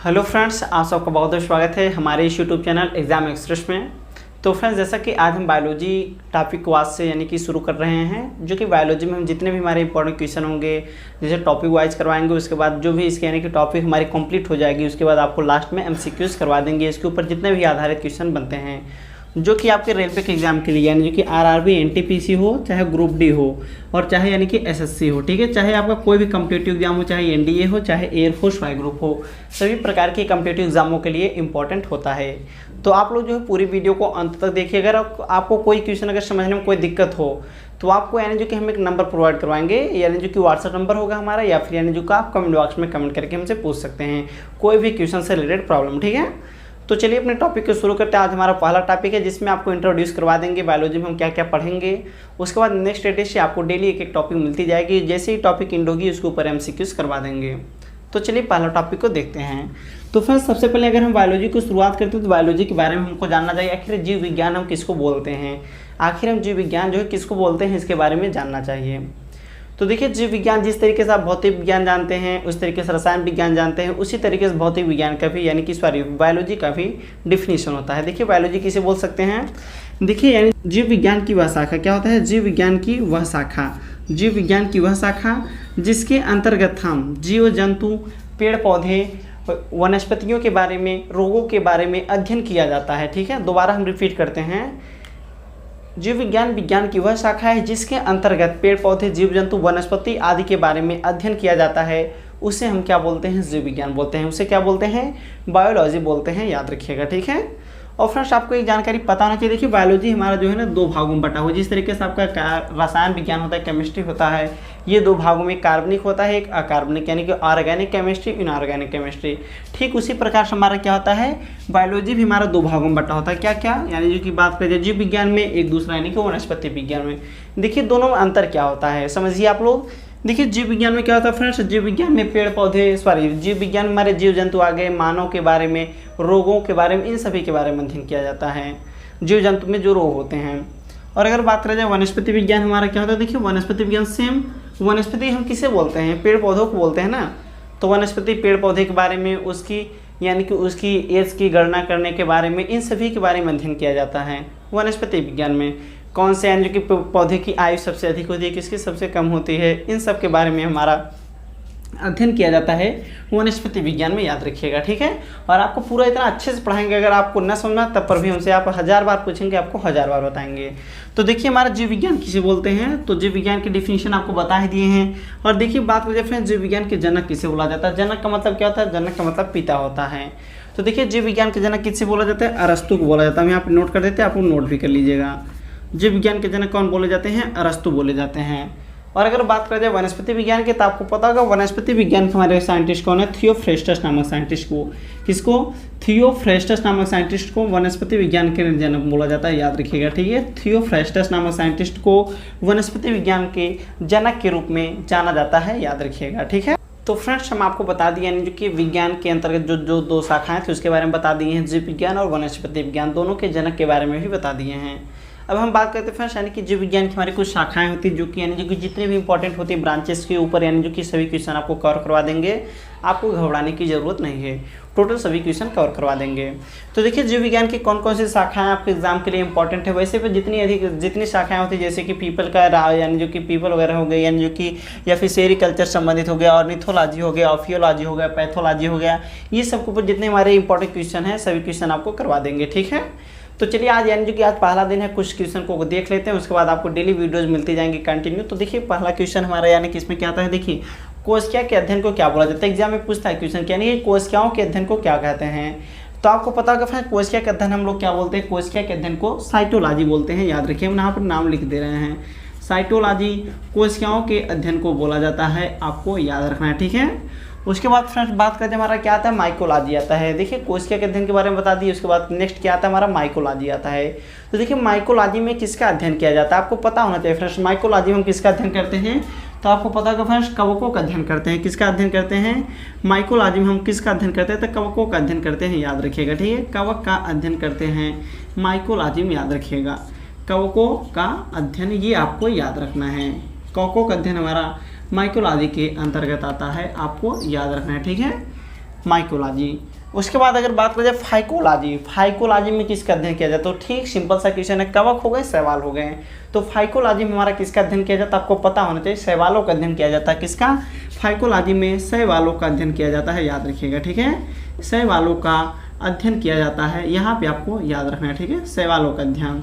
Hello friends, आप सबका बहुत बहुत स्वागत है हमारे इस यूट्यूब चैनल एग्जाम एक्सप्रेस में। तो फ्रेंड्स, जैसा कि आज हम बायोलॉजी टॉपिक को आज से यानी कि शुरू कर रहे हैं, जो कि बायोलॉजी में हम जितने भी हमारे इंपॉर्टेंट क्वेश्चन होंगे जैसे टॉपिक वाइज करवाएंगे। उसके बाद जो भी इसके यानी कि टॉपिक हमारी कंप्लीट हो जाएगी, उसके बाद आपको लास्ट में एमसीक्यूज करवा देंगे। इसके ऊपर जितने भी आधारित क्वेश्चन बनते हैं जो कि आपके रेलवे के एग्जाम के लिए यानी कि आरआरबी एनटीपीसी हो, चाहे ग्रुप डी हो और चाहे यानी कि एसएससी हो, ठीक है, चाहे आपका कोई भी कम्पिटिटिव एग्जाम हो, चाहे एनडीए हो, चाहे एयरफोर्स वाई ग्रुप हो, सभी प्रकार के कम्पिटिटिव एग्जामों के लिए इंपॉर्टेंट होता है। तो आप लोग जो है पूरी वीडियो को अंत तक देखिए। अगर आपको कोई क्वेश्चन अगर समझने में कोई दिक्कत हो तो आपको यानी जो कि हम एक नंबर प्रोवाइड करवाएंगे, यानी जो कि व्हाट्सएप नंबर होगा हमारा, या फिर यानी जो कि आप कमेंट बॉक्स में कमेंट करके हमसे पूछ सकते हैं कोई भी क्वेश्चन से रिलेटेड प्रॉब्लम, ठीक है। तो चलिए अपने टॉपिक को शुरू करते हैं। आज हमारा पहला टॉपिक है जिसमें आपको इंट्रोड्यूस करवा देंगे बायोलॉजी में हम क्या क्या पढ़ेंगे। उसके बाद नेक्स्ट डे से आपको डेली एक एक टॉपिक मिलती जाएगी। जैसे ही टॉपिक एंड होगी उसके ऊपर एमसीक्यूज करवा देंगे। तो चलिए पहला टॉपिक को देखते हैं। तो फ्रेंड्स, सबसे पहले अगर हम बायोलॉजी को शुरुआत करते हैं तो बायोलॉजी के बारे में हमको जानना चाहिए। आखिर जीव विज्ञान हम किसको बोलते हैं, आखिर हम जीव विज्ञान जो है किसको बोलते हैं, इसके बारे में जानना चाहिए। तो देखिए, जीव विज्ञान जिस तरीके से आप भौतिक विज्ञान जानते हैं, उस तरीके से रसायन विज्ञान जानते हैं, उसी तरीके से भौतिक विज्ञान का भी यानी कि बायोलॉजी का भी डिफिनीशन होता है। देखिए, बायोलॉजी किसे बोल सकते हैं। देखिए, यानी जीव विज्ञान की वह शाखा क्या होता है, जीव विज्ञान की वह शाखा, जीव विज्ञान की वह शाखा जिसके अंतर्गत हम जीव जंतु, पेड़ पौधे, वनस्पतियों के बारे में, रोगों के बारे में अध्ययन किया जाता है। ठीक है, दोबारा हम रिपीट करते हैं। जीव विज्ञान विज्ञान की वह शाखा है जिसके अंतर्गत पेड़ पौधे, जीव जंतु, वनस्पति आदि के बारे में अध्ययन किया जाता है। उसे हम क्या बोलते हैं, जीव विज्ञान बोलते हैं। उसे क्या बोलते हैं, बायोलॉजी बोलते हैं, याद रखिएगा, ठीक है। और फ्रेंड्स, आपको एक जानकारी पता होना चाहिए। देखिए, बायोलॉजी हमारा जो है ना दो भागों में बटा हुआ है। जिस तरीके से आपका रसायन विज्ञान होता है, केमिस्ट्री होता है, ये दो भागों में कार्बनिक होता है, एक अकार्बनिक, यानी कि ऑर्गेनिक केमिस्ट्री, इनऑर्गेनिक केमिस्ट्री। ठीक उसी प्रकार से हमारा क्या होता है, बायोलॉजी भी हमारा दो भागों में बटा होता है। क्या क्या, यानी जो कि बात करें जीव विज्ञान में, एक दूसरा यानी कि वनस्पति विज्ञान में। देखिए, दोनों में अंतर क्या होता है समझिए आप लोग। देखिए, जीव विज्ञान में क्या होता है फ्रेंड्स, जीव विज्ञान में पेड़ पौधे, जीव विज्ञान में हमारे जीव जंतु आ गए, मानव के बारे में, रोगों के बारे में, इन सभी के बारे में अध्ययन किया जाता है, जीव जंतु में जो रोग होते हैं। और अगर बात करें जाए वनस्पति विज्ञान हमारा क्या होता है, देखिए वनस्पति विज्ञान सेम, वनस्पति हम किसे बोलते हैं, पेड़ पौधों को बोलते हैं ना। तो वनस्पति पेड़ पौधे के बारे में, उसकी यानी कि उसकी एज की गणना करने के बारे में, इन सभी के बारे में अध्ययन किया जाता है वनस्पति विज्ञान में। कौन से यानी कि पौधे की आयु सबसे अधिक होती है, किसकी सबसे कम होती है, इन सब के बारे में हमारा अध्ययन किया जाता है वनस्पति विज्ञान में, याद रखिएगा, ठीक है। और आपको पूरा इतना अच्छे से पढ़ाएंगे, अगर आपको न समझना तब पर भी हमसे आप 1000 बार पूछेंगे, आपको 1000 बार बताएंगे। तो देखिए, हमारा जीव विज्ञान किसे बोलते हैं, तो जीव विज्ञान की डिफिनीशन आपको बता ही दिए हैं। और देखिए, बात करें फ्रेंड्स, जीव विज्ञान के जनक किसे बोला जाता है। जनक का मतलब क्या होता है, जनक का मतलब पिता होता है। तो देखिए, जीव विज्ञान के जनक किससे बोला जाता है, अरस्तु को बोला जाता है। हम यहाँ पर नोट कर देते हैं, आप लोग नोट भी कर लीजिएगा। जीव विज्ञान के जनक कौन बोले जाते हैं, अरस्तु बोले जाते हैं। और अगर बात करें जाए वनस्पति विज्ञान के, तो आपको पता होगा वनस्पति विज्ञान के हमारे साइंटिस्ट कौन है, थियोफ्रेस्टस नामक साइंटिस्ट को, किसको, थियोफ्रेस्टस नामक साइंटिस्ट को वनस्पति विज्ञान के जनक बोला जाता है, याद रखिएगा, ठीक है। थियोफ्रेस्टस नामक साइंटिस्ट को वनस्पति विज्ञान के जनक के रूप में जाना जाता है, याद रखिएगा, ठीक है। तो फ्रेंड्स, हम आपको बता दिए यानी जो कि विज्ञान के अंतर्गत जो दो शाखाएं थी उसके बारे में बता दिए हैं। जीव विज्ञान और वनस्पति विज्ञान दोनों के जनक के बारे में भी बता दिए हैं। अब हम बात करते हैं फ्रेंड्स, यानी कि जीव विज्ञान की हमारी कुछ शाखाएं होती हैं जो कि यानी जो कि जितने भी इंपॉर्टेंट होती है ब्रांचेस के ऊपर, यानी जो कि सभी क्वेश्चन आपको कवर करवा देंगे। आपको घबराने की ज़रूरत नहीं है, टोटल सभी क्वेश्चन कवर करवा देंगे। तो देखिए, जीव विज्ञान की कौन कौन सी शाखाएं आपके एग्जाम के लिए इंपॉर्टेंट है। वैसे भी जितनी शाखाएं होती है, जैसे कि पीपल का यानी जो कि पीपल वगैरह हो गए, यानी जो कि या फिर सेरिकल्चर संबंधित हो गया, ऑर्निथोलॉजी हो गया, ऑफियोलॉजी हो गया, पैथोलॉजी हो गया, ये सब के ऊपर जितने हमारे इंपॉर्टेंट क्वेश्चन हैं सभी क्वेश्चन आपको करवा देंगे, ठीक है। तो चलिए, आज यानी जो कि आज पहला दिन है, कुछ क्वेश्चन को देख लेते हैं, उसके बाद आपको डेली वीडियोस मिलती जाएंगी कंटिन्यू। तो देखिए, पहला क्वेश्चन हमारा यानी कि इसमें क्या आता है, देखिए कोशिका के अध्ययन को क्या बोला जाता है। एग्जाम में पूछता है क्वेश्चन, यानी कि कोशिकाओं के अध्ययन को क्या कहते हैं। तो आपको पता होगा फ्रेंड्स, कोशिका के अध्ययन हम लोग क्या बोलते हैं, कोशिका के अध्ययन को साइटोलॉजी बोलते हैं, याद रखिए। हम यहाँ पर नाम लिख दे रहे हैं, साइटोलॉजी कोशिकाओं के अध्ययन को बोला जाता है, आपको याद रखना है, ठीक है। उसके बाद फ्रेंड्स, बात करते हैं हमारा क्या आता है, माइकोलॉजी आता है। देखिए, कोशिका के अध्ययन के बारे में बता दिए। उसके बाद नेक्स्ट क्या आता है, हमारा माइकोलॉजी आता है। तो देखिए, माइकोलॉजी में किसका अध्ययन किया जाता है, आपको पता होना चाहिए फ्रेंड्स। माइकोलॉजी में हम किसका अध्ययन करते हैं, तो आपको पता होगा फ्रेंड्स, कवकों का अध्ययन करते हैं। किसका अध्ययन करते हैं, माइकोलॉजी में हम किसका अध्ययन करते हैं, तो कवकों का अध्ययन करते हैं, याद रखिएगा, ठीक है। कवक का अध्ययन करते हैं माइकोलॉजी में, याद रखिएगा, कवकों का अध्ययन, ये आपको याद रखना है। कवकों का अध्ययन हमारा माइकोलॉजी के अंतर्गत आता है, आपको याद रखना है, ठीक है। माइकोलॉजी। उसके बाद अगर बात करें फाइकोलॉजी, फाइकोलॉजी में किसका अध्ययन किया जाता है? तो ठीक सिंपल सा क्वेश्चन है, कवक हो गए, शैवाल हो गए। तो फाइकोलॉजी में हमारा किसका अध्ययन किया जाता है? आपको पता होना चाहिए, शैवालों का अध्ययन किया जाता है। किसका? फाइकोलॉजी में शैवालों का अध्ययन किया जाता है, याद रखिएगा, ठीक है। शैवालों का अध्ययन किया जाता है, यहाँ पे आपको याद रखना है, ठीक है। शैवालों का अध्ययन,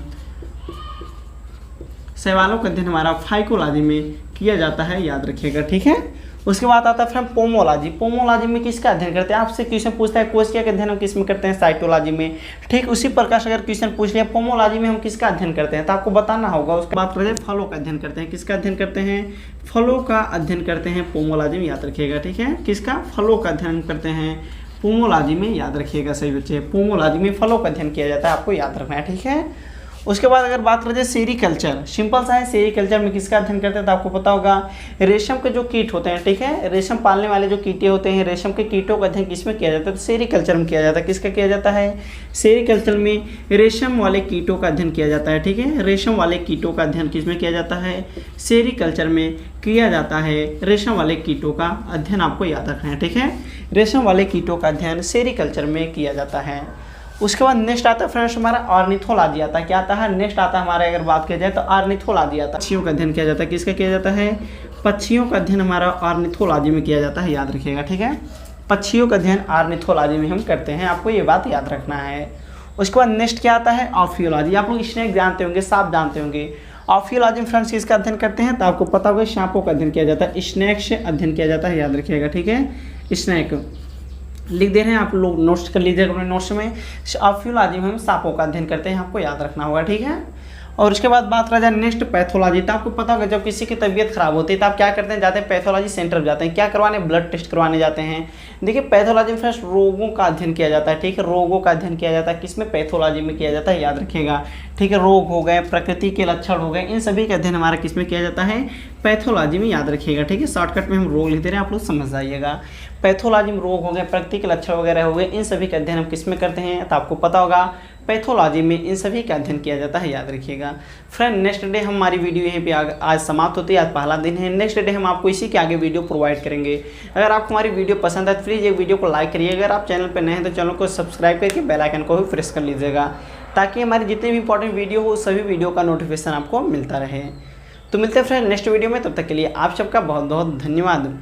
शैवालों का अध्ययन हमारा फाइकोलॉजी में किया जाता है, याद रखिएगा, ठीक है। उसके बाद आता है फ्रेंड पोमोलॉजी। पोमोलॉजी में किसका अध्ययन करते हैं? आपसे क्वेश्चन पूछता है कोशिका का अध्ययन हम किस में करते हैं? साइटोलॉजी में। ठीक उसी प्रकार से अगर क्वेश्चन पूछ लिया पोमोलॉजी में हम किसका अध्ययन करते हैं, तो आपको बताना होगा। उसके बाद करें फलों का अध्ययन करते हैं। किसका अध्ययन करते हैं? फलों का अध्ययन करते हैं पोमोलॉजी में, याद रखिएगा, ठीक है। किसका? फलों का अध्ययन करते हैं पोमोलॉजी में, याद रखिएगा सही बच्चे। पोमोलॉजी में फलों का अध्ययन किया जाता है, आपको याद रखना है, ठीक है। उसके बाद अगर बात करें सेरीकल्चर, सिंपल सा है, सेरीकल्चर में किसका अध्ययन करते हैं? तो आपको पता होगा रेशम के जो कीट होते हैं, ठीक है, रेशम पालने वाले जो कीटे होते हैं, रेशम के कीटों का अध्ययन किसमें किया जाता है? तो सेरीकल्चर में किया जाता है। किसका किया जाता है? सेरीकल्चर में रेशम वाले कीटों का अध्ययन किया जाता है, ठीक है। रेशम वाले कीटों का अध्ययन किसमें किया जाता है? सेरीकल्चर में किया जाता है। रेशम वाले कीटों का अध्ययन आपको याद रखना है, ठीक है। रेशम वाले कीटों का अध्ययन सेरीकल्चर में किया जाता है। उसके बाद नेक्स्ट आता है फ्रेंड्स हमारा ऑर्निथोलॉजी आता है। क्या आता है? नेक्स्ट आता है हमारे, अगर बात किया जाए तो ऑर्निथोलॉजी आता है। पक्षियों का अध्ययन किया जाता है। किसका किया जाता है? पक्षियों का अध्ययन हमारा ऑर्निथोलॉजी में किया जाता है, याद रखिएगा, ठीक है। पक्षियों का अध्ययन ऑर्निथोलॉजी में हम करते हैं, आपको ये बात याद रखना है। उसके बाद नेक्स्ट क्या आता है? ऑफियोलॉजी। आप लोग स्नेक जानते होंगे, सांप जानते होंगे। ऑफियोलॉजी में फ्रेंड्स किसका अध्ययन करते हैं? तो आपको पता होगा सांपों का अध्ययन किया जाता है, स्नेक से अध्ययन किया जाता है, याद रखिएगा, ठीक है। स्नेक लिख दे रहे हैं, आप लोग नोट्स कर लीजिएगा अपने नोट्स में। ऑफियोलॉजी में हम सांपों का अध्ययन करते हैं, आपको याद रखना होगा, ठीक है। और उसके बाद बात करा जाए नेक्स्ट पैथोलॉजी। तो आपको पता होगा जब किसी की तबीयत खराब होती है तो आप क्या करते हैं? जाते हैं पैथोलॉजी सेंटर जाते हैं, क्या करवाने? ब्लड टेस्ट करवाने जाते हैं। देखिए पैथोलॉजी में फर्स्ट रोगों का अध्ययन किया जाता है, ठीक है। रोगों का अध्ययन किया जाता है, किसमें? पैथोलॉजी में किया जाता है, याद रखिएगा, ठीक है। रोग हो गए, प्रकृति के लक्षण हो गए, इन सभी का अध्ययन हमारा किसमें किया जाता है? पैथोलॉजी में, याद रखिएगा, ठीक है। शॉर्टकट में हम रोग लिख दे रहे हैं, आप लोग समझ जाइएगा। पैथोलॉजी में रोग हो गए, प्रकृति के लक्षण वगैरह हो गए, इन सभी का अध्ययन हम किसमें करते हैं? तो आपको पता होगा पैथोलॉजी में इन सभी का अध्ययन किया जाता है, याद रखिएगा। फ्रेंड नेक्स्ट डे हमारी वीडियो यहीं पे आज समाप्त होती है, आज पहला दिन है। नेक्स्ट डे हम आपको इसी के आगे वीडियो प्रोवाइड करेंगे। अगर आपको हमारी वीडियो पसंद है तो प्लीज़ ये वीडियो को लाइक करिए। अगर आप चैनल पर नए हैं तो चैनल को सब्सक्राइब करके बेल आइकन को भी प्रेस कर लीजिएगा, ताकि हमारी जितनी भी इंपॉर्टेंट वीडियो हो सभी वीडियो का नोटिफिकेशन आपको मिलता रहे। तो मिलते हैं फ्रेंड नेक्स्ट वीडियो में, तब तक के लिए आप सबका बहुत बहुत धन्यवाद।